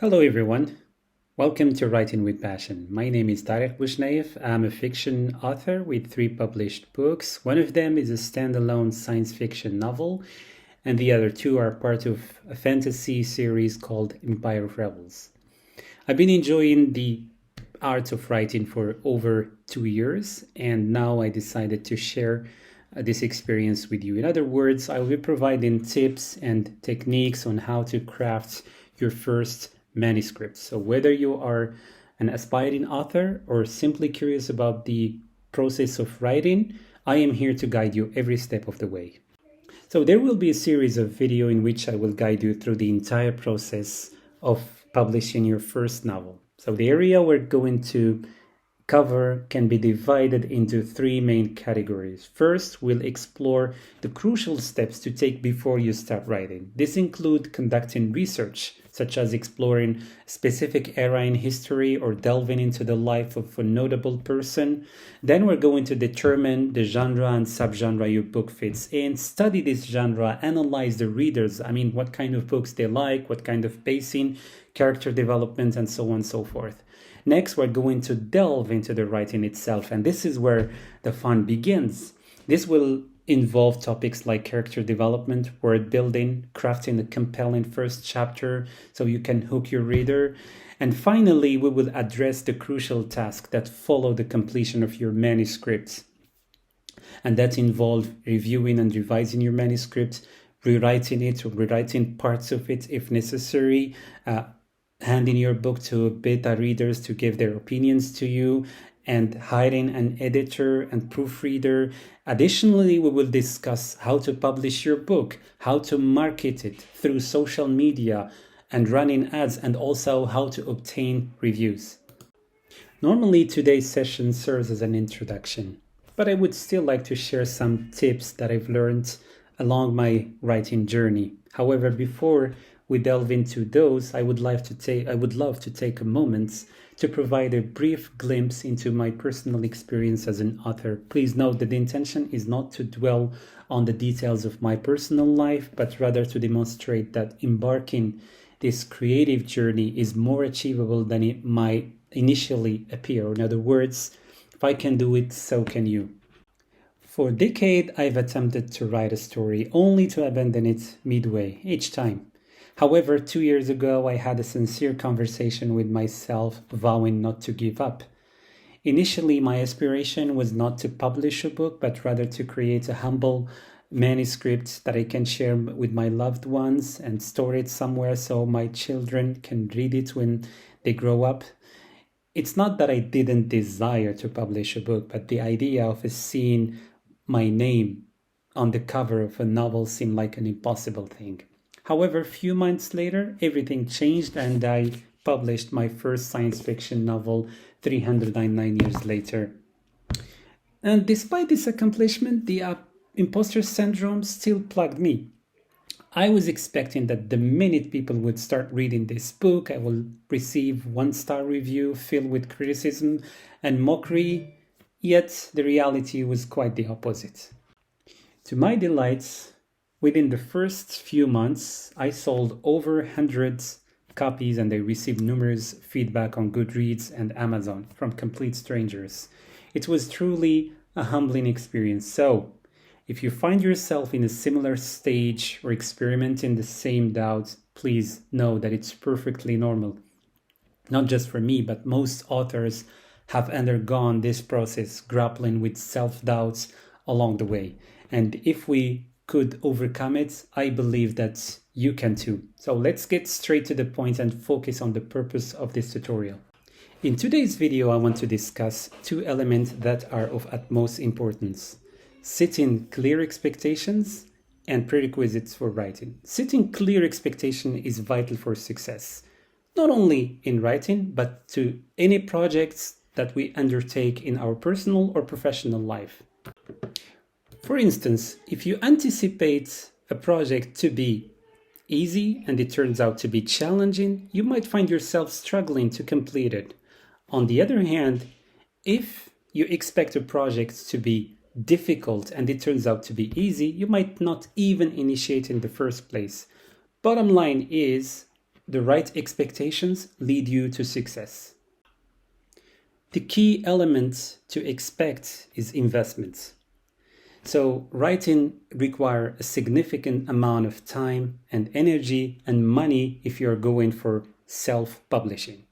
Hello, everyone. Welcome to Writing with Passion. My name is Tarek Bushnayev. I'm a fiction author with 3 published books. One of them is a standalone science fiction novel, and the other 2 are part of a fantasy series called Empire of Rebels. I've been enjoying the art of writing for over 2 years, and now I decided to share this experience with you. In other words, I will be providing tips and techniques on how to craft your first manuscripts. So whether you are an aspiring author or simply curious about the process of writing, I am here to guide you every step of the way. So there will be a series of video in which I will guide you through the entire process of publishing your first novel. So the area we're going to cover can be divided into 3 main categories. First, we'll explore the crucial steps to take before you start writing. This includes conducting research, such as exploring a specific era in history or delving into the life of a notable person. Then we're going to determine the genre and subgenre your book fits in, study this genre, analyze the readers, what kind of books they like, what kind of pacing, character development, and so on and so forth. Next, we're going to delve into the writing itself, and this is where the fun begins. This will involve topics like character development, word building, crafting a compelling first chapter so you can hook your reader. And finally, we will address the crucial tasks that follow the completion of your manuscript. And that involve reviewing and revising your manuscript, rewriting it or rewriting parts of it if necessary, handing your book to beta readers to give their opinions to you, and hiring an editor and proofreader. Additionally, we will discuss how to publish your book, how to market it through social media and running ads, and also how to obtain reviews. Normally, today's session serves as an introduction, but I would still like to share some tips that I've learned along my writing journey. However, before we delve into those, I would love to take a moment to provide a brief glimpse into my personal experience as an author. Please note that the intention is not to dwell on the details of my personal life, but rather to demonstrate that embarking this creative journey is more achievable than it might initially appear. In other words, if I can do it, so can you. For a decade, I've attempted to write a story only to abandon it midway each time. However, 2 years ago, I had a sincere conversation with myself, vowing not to give up. Initially, my aspiration was not to publish a book, but rather to create a humble manuscript that I can share with my loved ones and store it somewhere so my children can read it when they grow up. It's not that I didn't desire to publish a book, but the idea of seeing my name on the cover of a novel seemed like an impossible thing. However, a few months later, everything changed and I published my first science fiction novel 309 years later. And despite this accomplishment, the imposter syndrome still plagued me. I was expecting that the minute people would start reading this book, I will receive 1-star review filled with criticism and mockery, yet the reality was quite the opposite. To my delight, within the first few months, I sold over 100 copies and I received numerous feedback on Goodreads and Amazon from complete strangers. It was truly a humbling experience. So, if you find yourself in a similar stage or experimenting the same doubts, please know that it's perfectly normal. Not just for me, but most authors have undergone this process, grappling with self-doubts along the way. And if we could overcome it, I believe that you can too. So let's get straight to the point and focus on the purpose of this tutorial. In today's video, I want to discuss 2 elements that are of utmost importance: setting clear expectations and prerequisites for writing. Setting clear expectation is vital for success, not only in writing, but to any projects that we undertake in our personal or professional life. For instance, if you anticipate a project to be easy and it turns out to be challenging, you might find yourself struggling to complete it. On the other hand, if you expect a project to be difficult and it turns out to be easy, you might not even initiate in the first place. Bottom line is, the right expectations lead you to success. The key element to expect is investments. So writing requires a significant amount of time and energy and money if you're going for self-publishing.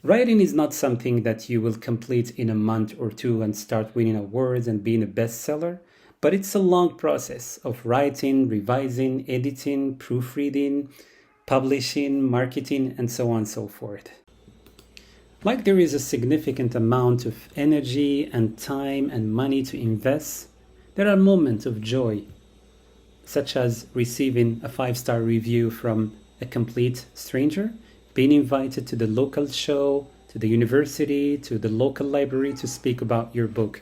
Writing is not something that you will complete in a month or two and start winning awards and being a bestseller, but it's a long process of writing, revising, editing, proofreading, publishing, marketing, and so on and so forth. Like there is a significant amount of energy and time and money to invest, there are moments of joy, such as receiving a 5-star review from a complete stranger, being invited to the local show, to the university, to the local library to speak about your book.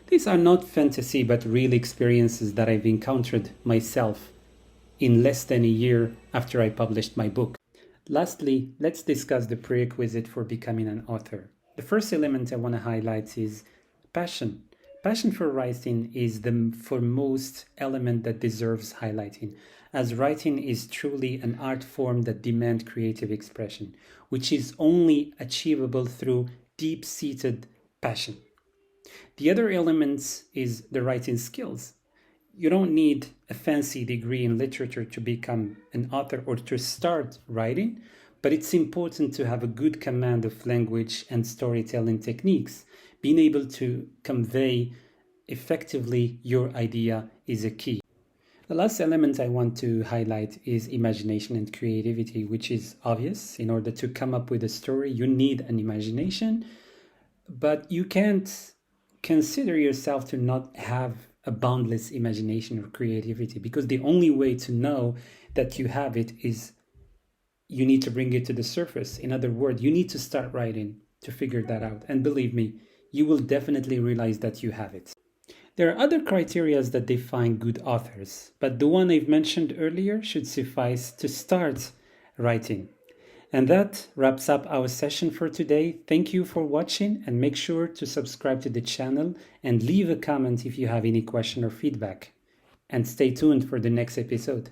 These are not fantasy but real experiences that I've encountered myself in less than a year after I published my book. Lastly, let's discuss the prerequisite for becoming an author. The first element I want to highlight is passion. Passion for writing is the foremost element that deserves highlighting, as writing is truly an art form that demands creative expression, which is only achievable through deep-seated passion. The other element is the writing skills. You don't need a fancy degree in literature to become an author or to start writing, but it's important to have a good command of language and storytelling techniques. Being able to convey effectively your idea is a key. The last element I want to highlight is imagination and creativity, which is obvious. In order to come up with a story, you need an imagination, but you can't consider yourself to not have a boundless imagination or creativity, because the only way to know that you have it is you need to bring it to the surface. In other words, you need to start writing to figure that out. And believe me, you will definitely realize that you have it. There are other criteria that define good authors, but the one I've mentioned earlier should suffice to start writing. And that wraps up our session for today. Thank you for watching, and make sure to subscribe to the channel and leave a comment if you have any question or feedback. And stay tuned for the next episode.